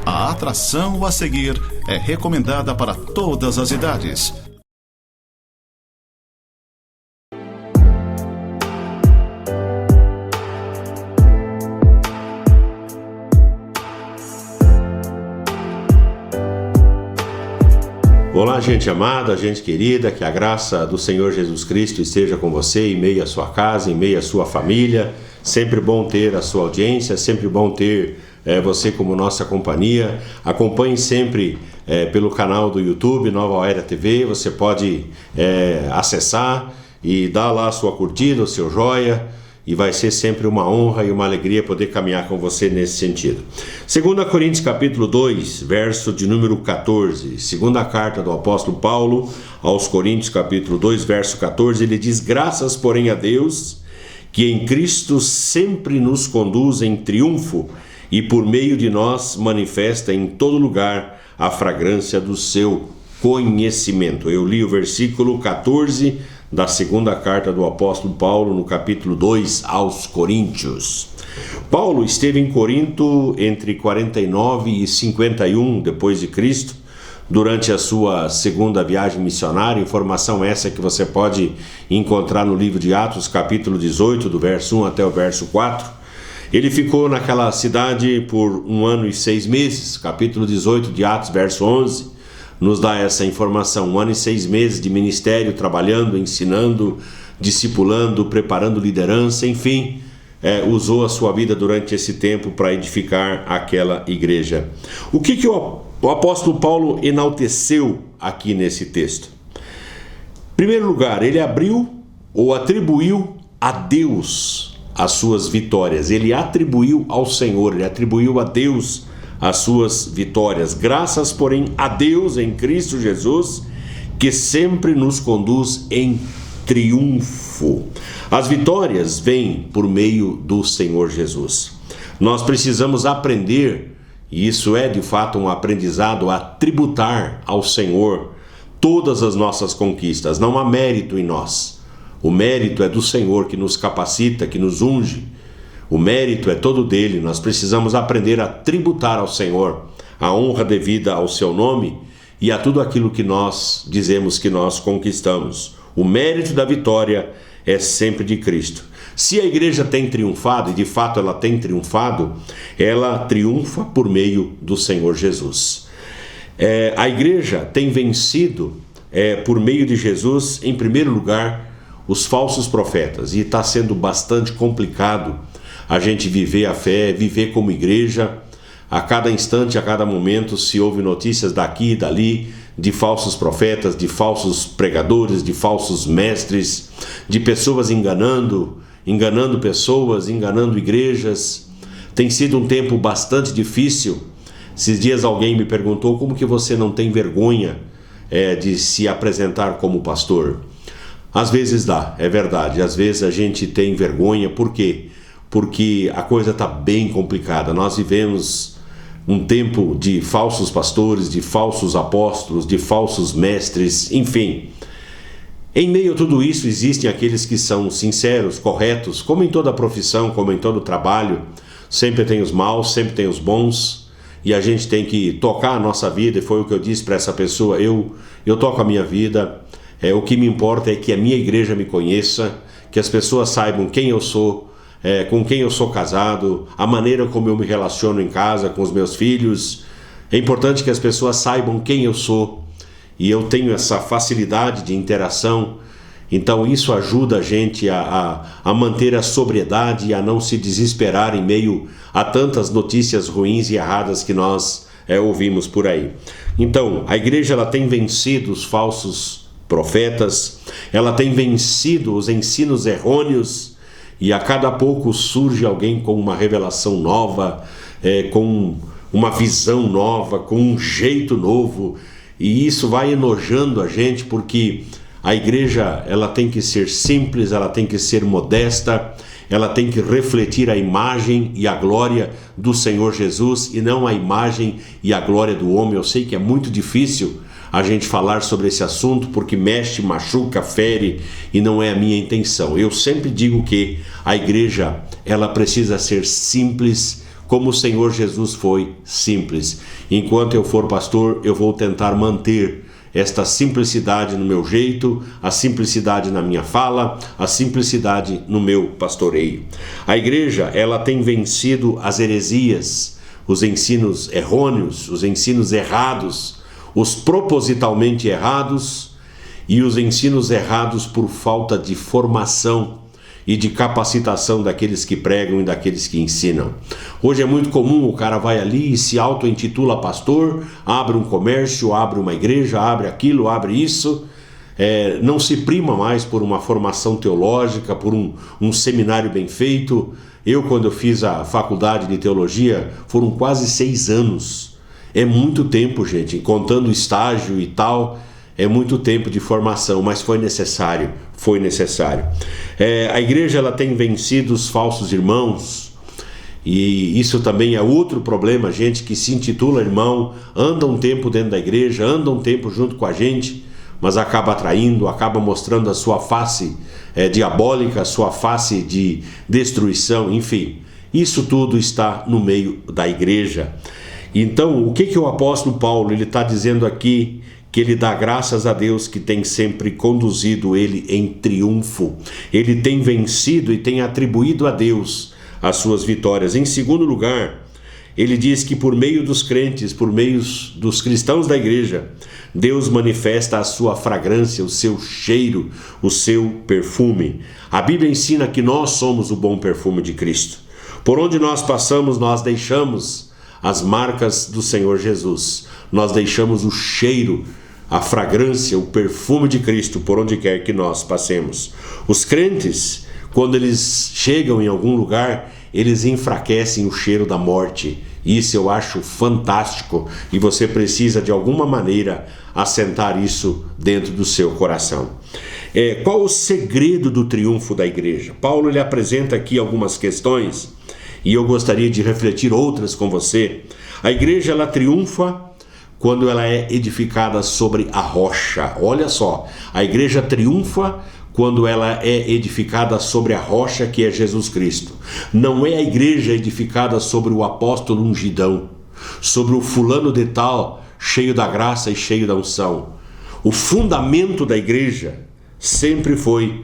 A atração a seguir é recomendada para todas as idades. Olá, gente amada, gente querida, que a graça do Senhor Jesus Cristo esteja com você em meio à sua casa, em meio à sua família. Sempre bom ter a sua audiência, sempre bom ter você como nossa companhia. Acompanhe sempre pelo canal do YouTube, Nova Era TV. Você pode acessar e dar lá a sua curtida, o seu joia. E vai ser sempre uma honra e uma alegria poder caminhar com você nesse sentido. 2 Coríntios capítulo 2, verso de número 14. Segunda carta do apóstolo Paulo aos Coríntios capítulo 2, verso 14. Ele diz: graças, porém, a Deus, que em Cristo sempre nos conduz em triunfo e por meio de nós manifesta em todo lugar a fragrância do seu conhecimento. Eu li o versículo 14 da segunda carta do apóstolo Paulo, no capítulo 2 aos Coríntios. Paulo esteve em Corinto entre 49 e 51 depois de Cristo, durante a sua segunda viagem missionária. Informação essa que você pode encontrar no livro de Atos, capítulo 18, do verso 1 até o verso 4. Ele ficou naquela cidade por 1 ano e 6 meses, capítulo 18 de Atos, verso 11. Nos dá essa informação: 1 ano e 6 meses de ministério, trabalhando, ensinando, discipulando, preparando liderança, enfim, usou a sua vida durante esse tempo para edificar aquela igreja. O que o apóstolo Paulo enalteceu aqui nesse texto? Em primeiro lugar, ele atribuiu a Deus as suas vitórias. Ele atribuiu ao Senhor, ele atribuiu a Deus as suas vitórias. Graças, porém, a Deus em Cristo Jesus, que sempre nos conduz em triunfo. As vitórias vêm por meio do Senhor Jesus. Nós precisamos aprender, e isso é de fato um aprendizado, a tributar ao Senhor todas as nossas conquistas. Não há mérito em nós. O mérito é do Senhor, que nos capacita, que nos unge. O mérito é todo dele. Nós precisamos aprender a tributar ao Senhor a honra devida ao seu nome e a tudo aquilo que nós dizemos que nós conquistamos. O mérito da vitória é sempre de Cristo. Se a igreja tem triunfado, e de fato ela tem triunfado, ela triunfa por meio do Senhor Jesus. A igreja tem vencido por meio de Jesus, em primeiro lugar, os falsos profetas, e está sendo bastante complicado a gente viver a fé, viver como igreja. A cada instante, a cada momento se ouve notícias daqui e dali de falsos profetas, de falsos pregadores, de falsos mestres, de pessoas enganando pessoas, enganando igrejas. Tem sido um tempo bastante difícil. Esses dias alguém me perguntou: como que você não tem vergonha de se apresentar como pastor? Às vezes dá, é verdade, às vezes a gente tem vergonha. Por quê? Porque a coisa está bem complicada. Nós vivemos um tempo de falsos pastores, de falsos apóstolos, de falsos mestres, enfim. Em meio a tudo isso existem aqueles que são sinceros, corretos, como em toda profissão, como em todo trabalho. Sempre tem os maus, sempre tem os bons, e a gente tem que tocar a nossa vida. E foi o que eu disse para essa pessoa: eu toco a minha vida. O que me importa é que a minha igreja me conheça, que as pessoas saibam quem eu sou, com quem eu sou casado, a maneira como eu me relaciono em casa com os meus filhos. É importante que as pessoas saibam quem eu sou, e eu tenho essa facilidade de interação. Então isso ajuda a gente a manter a sobriedade e a não se desesperar em meio a tantas notícias ruins e erradas que nós ouvimos por aí. Então a igreja ela tem vencido os falsos profetas, ela tem vencido os ensinos errôneos, e a cada pouco surge alguém com uma revelação nova, com uma visão nova, com um jeito novo, e isso vai enojando a gente, porque a igreja ela tem que ser simples, ela tem que ser modesta, ela tem que refletir a imagem e a glória do Senhor Jesus, e não a imagem e a glória do homem. Eu sei que é muito difícil a gente falar sobre esse assunto, porque mexe, machuca, fere, e não é a minha intenção. Eu sempre digo que a igreja ela precisa ser simples, como o Senhor Jesus foi simples. Enquanto eu for pastor, eu vou tentar manter esta simplicidade no meu jeito, a simplicidade na minha fala, a simplicidade no meu pastoreio. A igreja, ela tem vencido as heresias, os ensinos errôneos, os ensinos errados, os propositalmente errados e os ensinos errados por falta de formação e de capacitação daqueles que pregam e daqueles que ensinam. Hoje é muito comum, o cara vai ali e se auto-intitula pastor, abre um comércio, abre uma igreja, abre aquilo, abre isso, não se prima mais por uma formação teológica, por um seminário bem feito. Eu, quando eu fiz a faculdade de teologia, foram quase 6 anos. É muito tempo, gente, contando estágio e tal. É muito tempo de formação, mas foi necessário. A igreja, ela tem vencido os falsos irmãos, e isso também é outro problema. Gente que se intitula irmão, anda um tempo dentro da igreja, anda um tempo junto com a gente, mas acaba traindo, acaba mostrando a sua face diabólica, a sua face de destruição, enfim. Isso tudo está no meio da igreja. Então, o que o apóstolo Paulo ele está dizendo aqui? Que ele dá graças a Deus que tem sempre conduzido ele em triunfo. Ele tem vencido e tem atribuído a Deus as suas vitórias. Em segundo lugar, ele diz que por meio dos crentes, por meio dos cristãos da igreja, Deus manifesta a sua fragrância, o seu cheiro, o seu perfume. A Bíblia ensina que nós somos o bom perfume de Cristo. Por onde nós passamos, nós deixamos as marcas do Senhor Jesus. Nós deixamos o cheiro, a fragrância, o perfume de Cristo por onde quer que nós passemos. Os crentes, quando eles chegam em algum lugar, eles enfraquecem o cheiro da morte. Isso eu acho fantástico e você precisa de alguma maneira assentar isso dentro do seu coração. Qual o segredo do triunfo da igreja? Paulo ele apresenta aqui algumas questões e eu gostaria de refletir outras com você. A igreja ela triunfa quando ela é edificada sobre a rocha. Olha só, a igreja triunfa quando ela é edificada sobre a rocha que é Jesus Cristo. Não é a igreja edificada sobre o apóstolo ungidão, sobre o fulano de tal, cheio da graça e cheio da unção. O fundamento da igreja sempre foi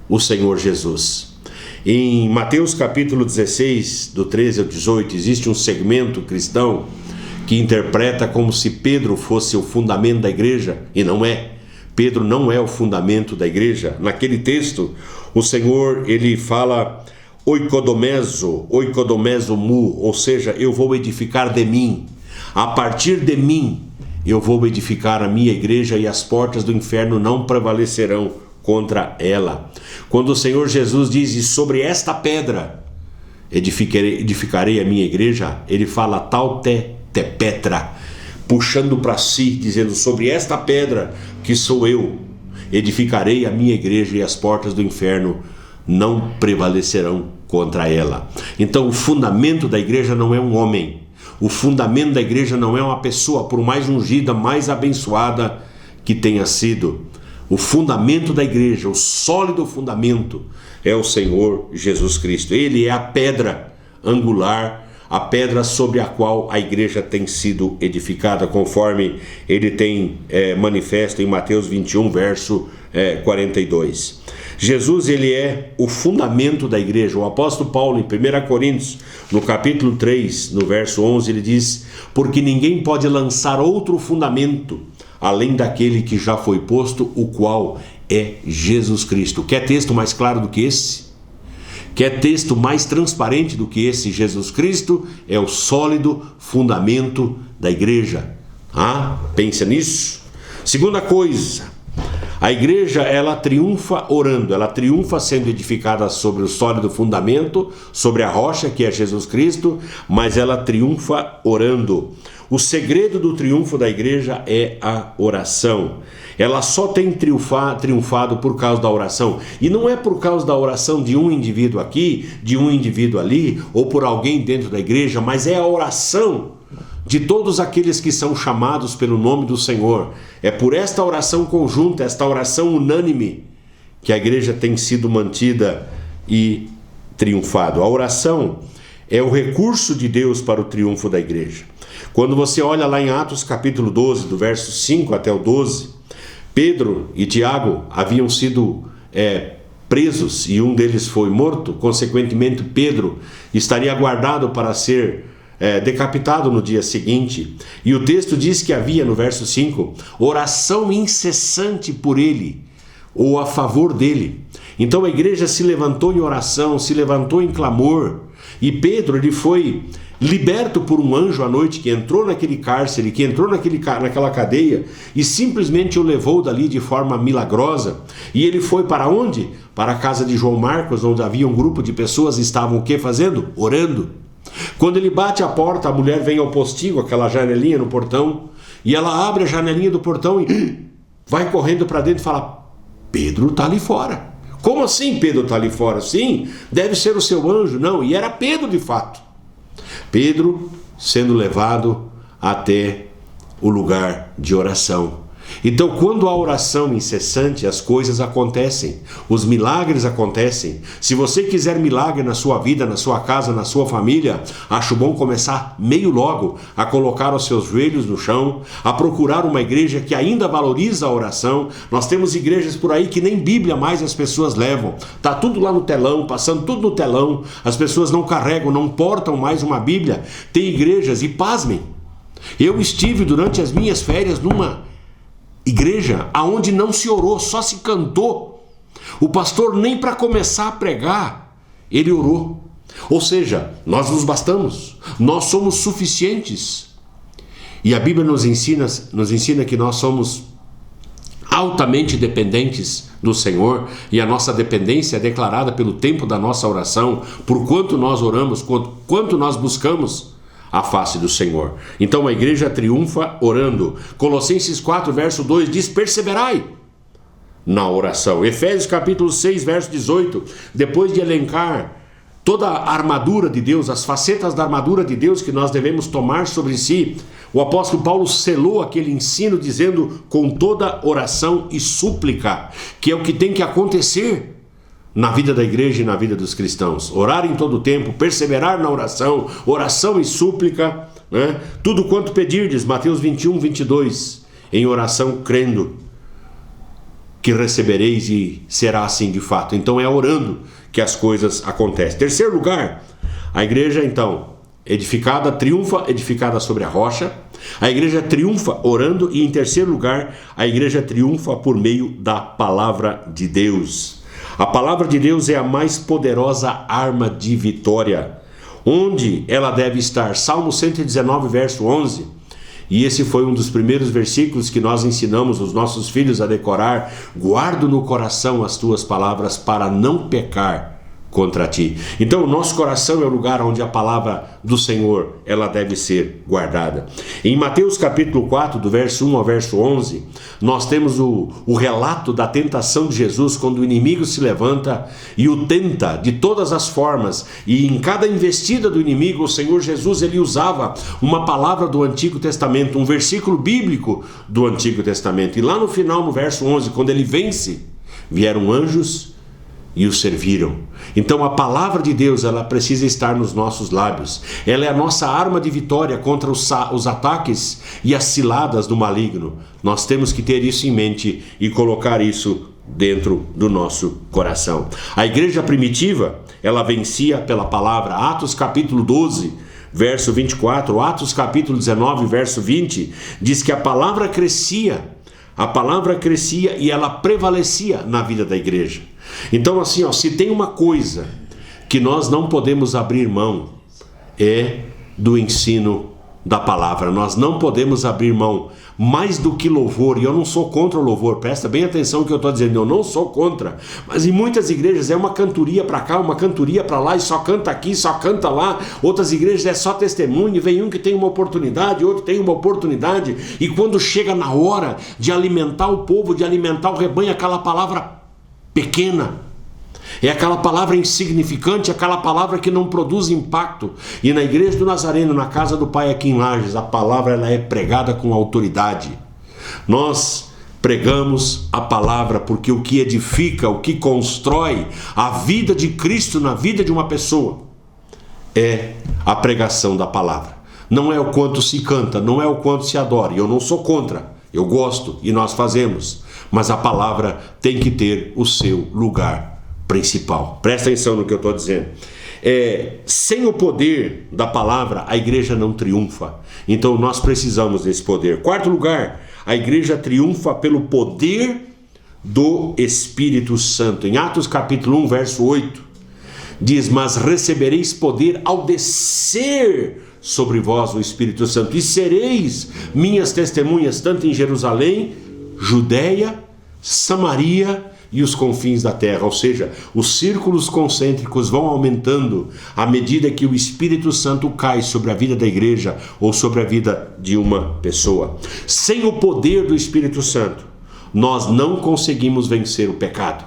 o Senhor Jesus. Em Mateus capítulo 16, do 13 ao 18, existe um segmento cristão que interpreta como se Pedro fosse o fundamento da igreja, e não é. Pedro não é o fundamento da igreja. Naquele texto, o Senhor, ele fala oikodomeso mu, ou seja, eu vou edificar de mim. A partir de mim, eu vou edificar a minha igreja e as portas do inferno não prevalecerão contra ela. Quando o Senhor Jesus diz, e sobre esta pedra edificarei a minha igreja, ele fala Petra, puxando para si, dizendo, sobre esta pedra que sou eu, edificarei a minha igreja e as portas do inferno não prevalecerão contra ela. Então o fundamento da igreja não é um homem, o fundamento da igreja não é uma pessoa, por mais ungida, mais abençoada que tenha sido. O fundamento da igreja, o sólido fundamento é o Senhor Jesus Cristo. Ele é a pedra angular, a pedra sobre a qual a igreja tem sido edificada, conforme ele tem manifesto em Mateus 21, verso 42. Jesus, ele é o fundamento da igreja. O apóstolo Paulo, em 1 Coríntios, no capítulo 3, no verso 11, ele diz, porque ninguém pode lançar outro fundamento, além daquele que já foi posto, o qual é Jesus Cristo. Quer texto mais claro do que esse? Quer texto mais transparente do que esse? Jesus Cristo é o sólido fundamento da igreja. Pensa nisso. Segunda coisa, a igreja ela triunfa orando, ela triunfa sendo edificada sobre o sólido fundamento, sobre a rocha que é Jesus Cristo, mas ela triunfa orando. O segredo do triunfo da igreja é a oração. Ela só tem triunfado por causa da oração. E não é por causa da oração de um indivíduo aqui, de um indivíduo ali, ou por alguém dentro da igreja, mas é a oração de todos aqueles que são chamados pelo nome do Senhor. É por esta oração conjunta, esta oração unânime, que a igreja tem sido mantida e triunfado. A oração é o recurso de Deus para o triunfo da igreja. Quando você olha lá em Atos capítulo 12, do verso 5 até o 12, Pedro e Tiago haviam sido presos e um deles foi morto. Consequentemente, Pedro estaria guardado para ser decapitado no dia seguinte. E o texto diz que havia, no verso 5, oração incessante por ele, ou a favor dele. Então a igreja se levantou em oração, se levantou em clamor, e Pedro, ele foi liberto por um anjo à noite que entrou naquele cárcere, que entrou naquela cadeia e simplesmente o levou dali de forma milagrosa. E ele foi para onde? Para a casa de João Marcos, onde havia um grupo de pessoas e estavam o que fazendo? Orando. Quando ele bate a porta, a mulher vem ao postigo, aquela janelinha no portão, e ela abre a janelinha do portão e vai correndo para dentro e fala: Pedro está ali fora. Como assim Pedro está ali fora? Sim, deve ser o seu anjo. Não, e era Pedro de fato. Pedro sendo levado até o lugar de oração. Então, quando há oração incessante, as coisas acontecem, os milagres acontecem. Se você quiser milagre na sua vida, na sua casa, na sua família, acho bom começar meio logo a colocar os seus joelhos no chão, a procurar uma igreja que ainda valoriza a oração. Nós temos igrejas por aí que nem Bíblia mais as pessoas levam. Está tudo lá no telão, passando tudo no telão. As pessoas não carregam, não portam mais uma Bíblia. Tem igrejas, e pasmem, eu estive durante as minhas férias numa igreja aonde não se orou, só se cantou. O pastor nem para começar a pregar, ele orou. Ou seja, nós nos bastamos, nós somos suficientes. E a Bíblia nos ensina que nós somos altamente dependentes do Senhor, e a nossa dependência é declarada pelo tempo da nossa oração, por quanto nós oramos, quanto nós buscamos a face do Senhor. Então a igreja triunfa orando. Colossenses 4, verso 2 diz: perseverai na oração. Efésios capítulo 6, verso 18, depois de elencar toda a armadura de Deus, as facetas da armadura de Deus que nós devemos tomar sobre si, o apóstolo Paulo selou aquele ensino dizendo: com toda oração e súplica, que é o que tem que acontecer na vida da igreja e na vida dos cristãos. Orar em todo o tempo, perseverar na oração, oração e súplica, né? Tudo quanto pedirdes, Mateus 21, 22, em oração crendo que recebereis, e será assim de fato. Então é orando que as coisas acontecem. Terceiro lugar, a igreja então edificada, triunfa edificada sobre a rocha. A igreja triunfa orando, e em terceiro lugar, a igreja triunfa por meio da palavra de Deus. A palavra de Deus é a mais poderosa arma de vitória. Onde ela deve estar? Salmo 119, verso 11. E esse foi um dos primeiros versículos que nós ensinamos os nossos filhos a decorar. Guardo no coração as tuas palavras para não pecar contra ti. Então o nosso coração é o lugar onde a palavra do Senhor ela deve ser guardada. Em Mateus capítulo 4, do verso 1 ao verso 11, nós temos o relato da tentação de Jesus, quando o inimigo se levanta e o tenta de todas as formas, e em cada investida do inimigo, o Senhor Jesus ele usava uma palavra do Antigo Testamento, um versículo bíblico do Antigo Testamento. E lá no final, no verso 11, quando ele vence, vieram anjos e o serviram. Então a palavra de Deus ela precisa estar nos nossos lábios. Ela é a nossa arma de vitória contra os ataques e as ciladas do maligno. Nós temos que ter isso em mente e colocar isso dentro do nosso coração. A igreja primitiva, ela vencia pela palavra. Atos capítulo 12, verso 24, Atos capítulo 19, verso 20, diz que a palavra crescia e ela prevalecia na vida da igreja. Então assim, se tem uma coisa que nós não podemos abrir mão, é do ensino da palavra. Nós não podemos abrir mão mais do que louvor. E eu não sou contra o louvor, presta bem atenção no que eu estou dizendo, eu não sou contra. Mas em muitas igrejas é uma cantoria para cá, uma cantoria para lá, e só canta aqui, só canta lá. Outras igrejas é só testemunho, vem um que tem uma oportunidade, outro tem uma oportunidade, e quando chega na hora de alimentar o povo, de alimentar o rebanho, aquela palavra pequena, é aquela palavra insignificante, aquela palavra que não produz impacto. E na igreja do Nazareno, na casa do Pai aqui em Lages, a palavra ela é pregada com autoridade. Nós pregamos a palavra porque o que edifica, o que constrói a vida de Cristo na vida de uma pessoa é a pregação da palavra. Não é o quanto se canta, não é o quanto se adora. Eu não sou contra, eu gosto e nós fazemos. Mas a palavra tem que ter o seu lugar principal. Presta atenção no que eu estou dizendo. Sem o poder da palavra, a igreja não triunfa. Então nós precisamos desse poder. Quarto lugar, a igreja triunfa pelo poder do Espírito Santo. Em Atos capítulo 1, verso 8, diz: mas recebereis poder ao descer sobre vós o Espírito Santo, e sereis minhas testemunhas, tanto em Jerusalém, Judeia, Samaria e os confins da terra. Ou seja, os círculos concêntricos vão aumentando à medida que o Espírito Santo cai sobre a vida da igreja ou sobre a vida de uma pessoa. Sem o poder do Espírito Santo, nós não conseguimos vencer o pecado.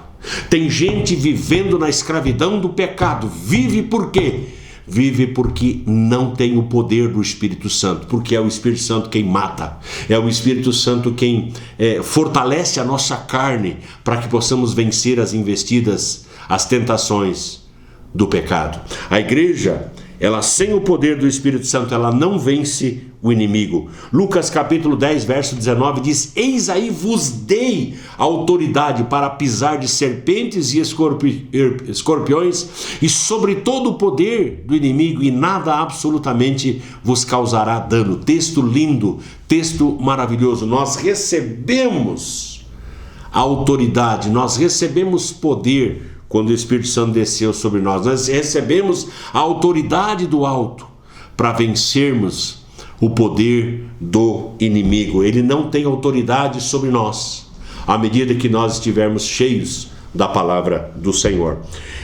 Tem gente vivendo na escravidão do pecado. Vive por quê? Vive porque não tem o poder do Espírito Santo, porque é o Espírito Santo quem mata, é o Espírito Santo quem fortalece a nossa carne para que possamos vencer as investidas, as tentações do pecado. A igreja, ela sem o poder do Espírito Santo, ela não vence o inimigo. Lucas capítulo 10, verso 19 diz: eis aí vos dei autoridade para pisar de serpentes e escorpiões e sobre todo o poder do inimigo, e nada absolutamente vos causará dano. Texto lindo, texto maravilhoso. Nós recebemos autoridade, nós recebemos poder quando o Espírito Santo desceu sobre nós. Nós recebemos a autoridade do alto para vencermos o poder do inimigo. Ele não tem autoridade sobre nós à medida que nós estivermos cheios da palavra do Senhor.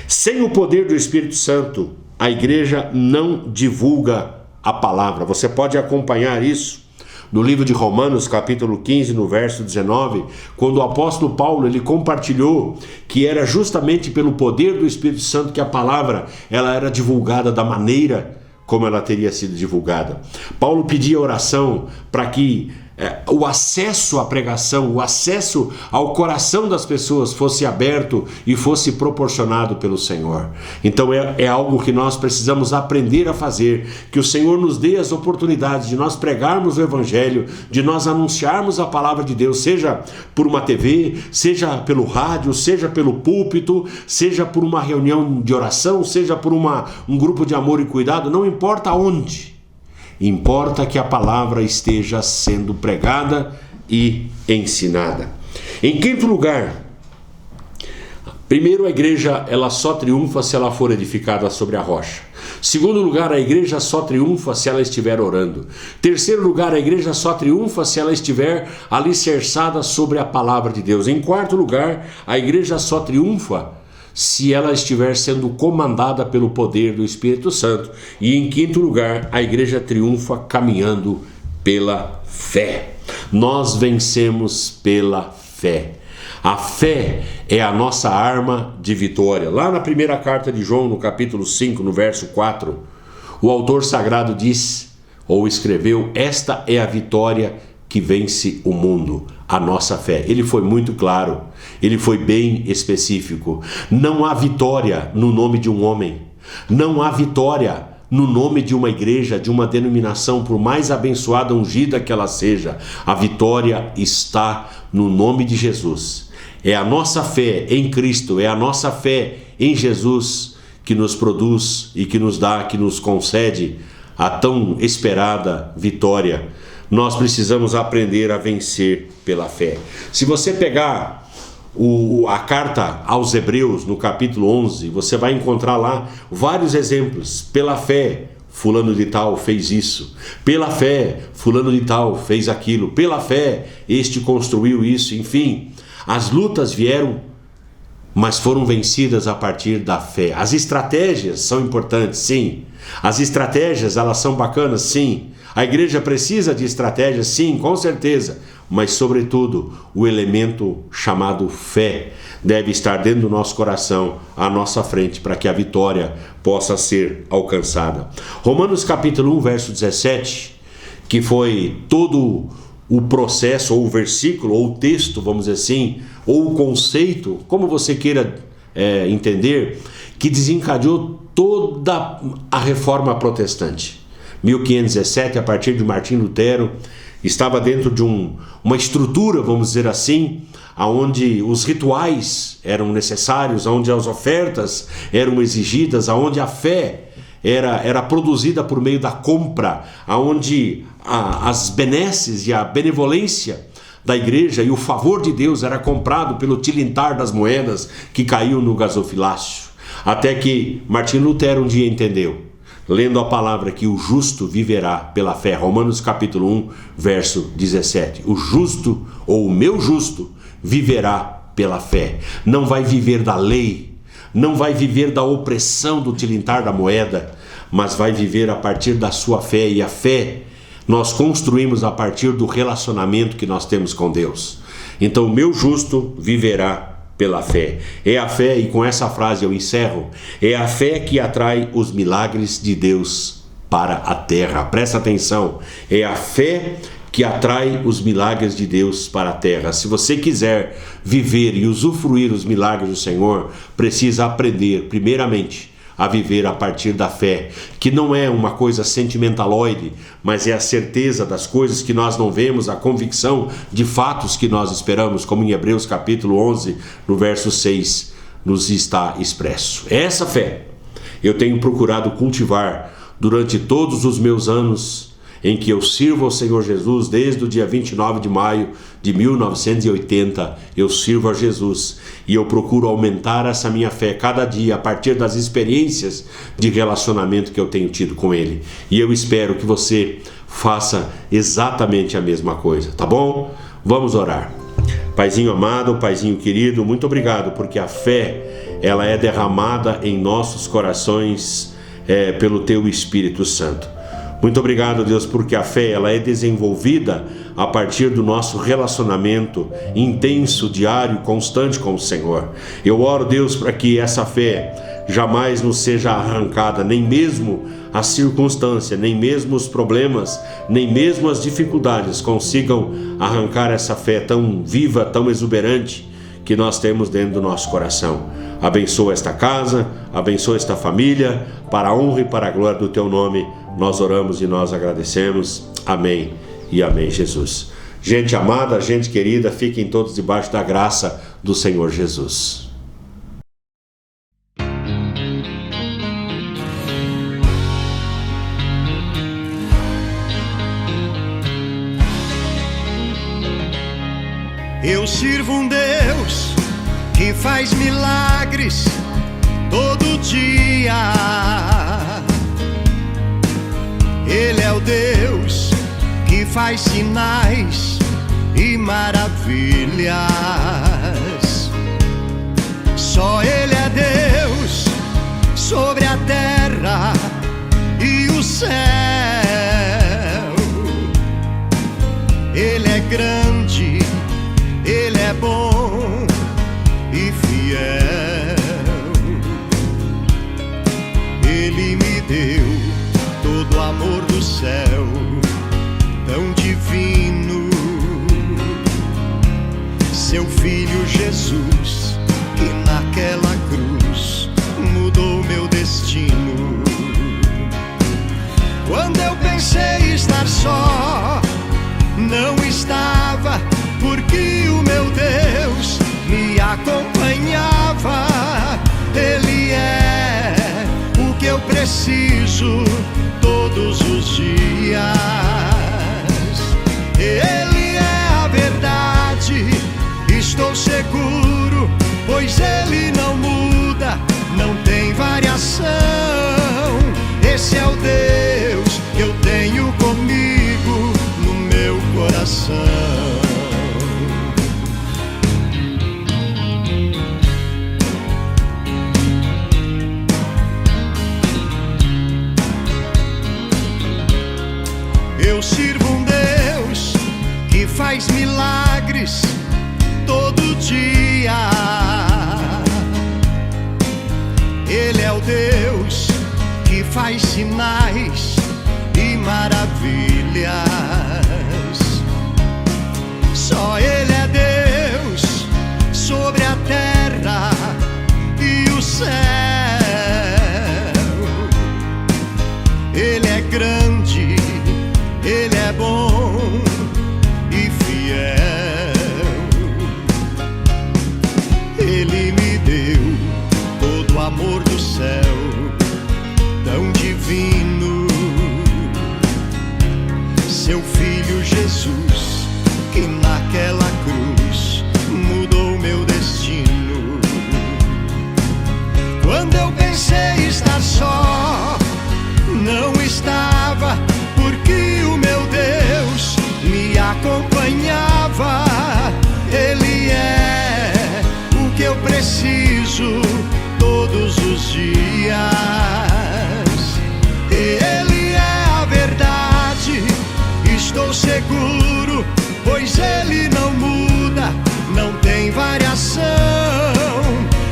Sem o poder do Espírito Santo, a igreja não divulga a palavra. Você pode acompanhar isso no livro de Romanos, capítulo 15, no verso 19, quando o apóstolo Paulo ele compartilhou que era justamente pelo poder do Espírito Santo que a palavra ela era divulgada da maneira como ela teria sido divulgada. Paulo pedia oração para que o acesso à pregação, o acesso ao coração das pessoas fosse aberto e fosse proporcionado pelo Senhor. Então é algo que nós precisamos aprender a fazer, que o Senhor nos dê as oportunidades de nós pregarmos o Evangelho, de nós anunciarmos a palavra de Deus, seja por uma TV, seja pelo rádio, seja pelo púlpito, seja por uma reunião de oração, seja por um grupo de amor e cuidado, não importa onde. Importa que a palavra esteja sendo pregada e ensinada. Em quinto lugar, primeiro, a igreja ela só triunfa se ela for edificada sobre a rocha. Segundo lugar, a igreja só triunfa se ela estiver orando. Terceiro lugar, a igreja só triunfa se ela estiver alicerçada sobre a palavra de Deus. Em quarto lugar, a igreja só triunfa se ela estiver sendo comandada pelo poder do Espírito Santo. E em quinto lugar, a igreja triunfa caminhando pela fé. Nós vencemos pela fé. A fé é a nossa arma de vitória. Lá na primeira carta de João, no capítulo 5, no verso 4, o autor sagrado diz, ou escreveu: esta é a vitória que vence o mundo, a nossa fé. Ele foi muito claro, ele foi bem específico. Não há vitória no nome de um homem, não há vitória no nome de uma igreja, de uma denominação, por mais abençoada, ungida que ela seja. A vitória está no nome de Jesus. É a nossa fé em Cristo, é a nossa fé em Jesus que nos produz e que nos dá, que nos concede a tão esperada vitória. Nós precisamos aprender a vencer pela fé. Se você pegar a carta aos Hebreus, no capítulo 11, você vai encontrar lá vários exemplos. Pela fé, fulano de tal fez isso. Pela fé, fulano de tal fez aquilo. Pela fé, este construiu isso. Enfim, as lutas vieram, mas foram vencidas a partir da fé. As estratégias são importantes, sim. As estratégias, elas são bacanas, sim. A igreja precisa de estratégias, sim, com certeza. Mas, sobretudo, o elemento chamado fé deve estar dentro do nosso coração, à nossa frente, para que a vitória possa ser alcançada. Romanos capítulo 1, verso 17, que foi todo o processo, ou o versículo, ou o texto, vamos dizer assim, ou o conceito, como você queira entender, que desencadeou toda a reforma protestante. 1517, a partir de Martim Lutero, estava dentro de uma estrutura, vamos dizer assim, onde os rituais eram necessários, onde as ofertas eram exigidas, onde a fé era produzida por meio da compra, onde as benesses e a benevolência da igreja e o favor de Deus era comprado pelo tilintar das moedas que caiu no gasofilácio. Até que Martim Lutero um dia entendeu, lendo a palavra, que o justo viverá pela fé. Romanos capítulo 1, verso 17. O justo, ou o meu justo, viverá pela fé. Não vai viver da lei, não vai viver da opressão do tilintar da moeda, mas vai viver a partir da sua fé. E a fé nós construímos a partir do relacionamento que nós temos com Deus. Então o meu justo viverá pela fé. É a fé, e com essa frase eu encerro, é a fé que atrai os milagres de Deus para a terra. Presta atenção, é a fé que atrai os milagres de Deus para a terra. Se você quiser viver e usufruir os milagres do Senhor, precisa aprender, primeiramente, a viver a partir da fé, que não é uma coisa sentimentaloide, mas é a certeza das coisas que nós não vemos, a convicção de fatos que nós esperamos, como em Hebreus capítulo 11, no verso 6, nos está expresso. Essa fé eu tenho procurado cultivar durante todos os meus anos em que eu sirvo ao Senhor Jesus. Desde o dia 29 de maio de 1980, eu sirvo a Jesus, e eu procuro aumentar essa minha fé cada dia a partir das experiências de relacionamento que eu tenho tido com Ele. E eu espero que você faça exatamente a mesma coisa, tá bom? Vamos orar. Paizinho amado, Paizinho querido, muito obrigado, porque a fé, ela é derramada em nossos corações pelo Teu Espírito Santo. Muito obrigado, Deus, porque a fé, ela é desenvolvida a partir do nosso relacionamento intenso, diário, constante com o Senhor. Eu oro, Deus, para que essa fé jamais nos seja arrancada, nem mesmo a circunstância, nem mesmo os problemas, nem mesmo as dificuldades consigam arrancar essa fé tão viva, tão exuberante que nós temos dentro do nosso coração. Abençoa esta casa, abençoa esta família, para a honra e para a glória do Teu nome. Nós oramos e nós agradecemos. Amém e amém, Jesus. Gente amada, gente querida, fiquem todos debaixo da graça do Senhor Jesus. Eu sirvo um Deus que faz milagres todo dia. Ele é o Deus que faz sinais e maravilhas. Só Ele é Deus sobre a terra e o céu. Ele é grande, Ele é bom e fiel. Ele me deu todo o amor do céu, tão divino. Seu Filho Jesus, que naquela cruz mudou meu destino. Quando eu pensei estar só, não estava, porque o meu Deus me acompanhava. Ele é o que eu preciso todos os dias. Ele é a verdade, estou seguro, pois Ele não muda, não tem variação. Esse é o Deus que eu tenho comigo no meu coração. Eu sirvo um Deus que faz milagres todo dia. Ele é o Deus que faz sinais e maravilhas. Só Ele é Deus sobre a terra e seu filho Jesus, que naquela cruz mudou meu destino. Quando eu pensei estar só, não estava, porque o meu Deus me acompanhava. Ele é o que eu preciso todos os dias. Ele é a verdade, estou seguro, pois Ele não muda, não tem variação.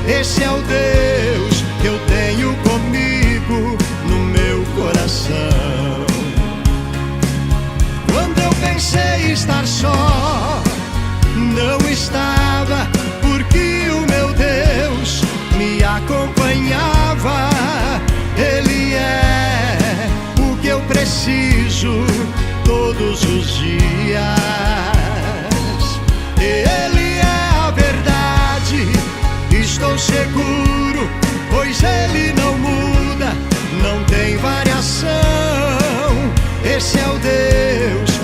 Esse é o Deus que eu tenho comigo no meu coração. Quando eu pensei estar só, não estava, porque o meu Deus me acompanhava. Ele é o que eu preciso todos os dias. Ele é a verdade, estou seguro, pois Ele não muda, não tem variação. Esse é o Deus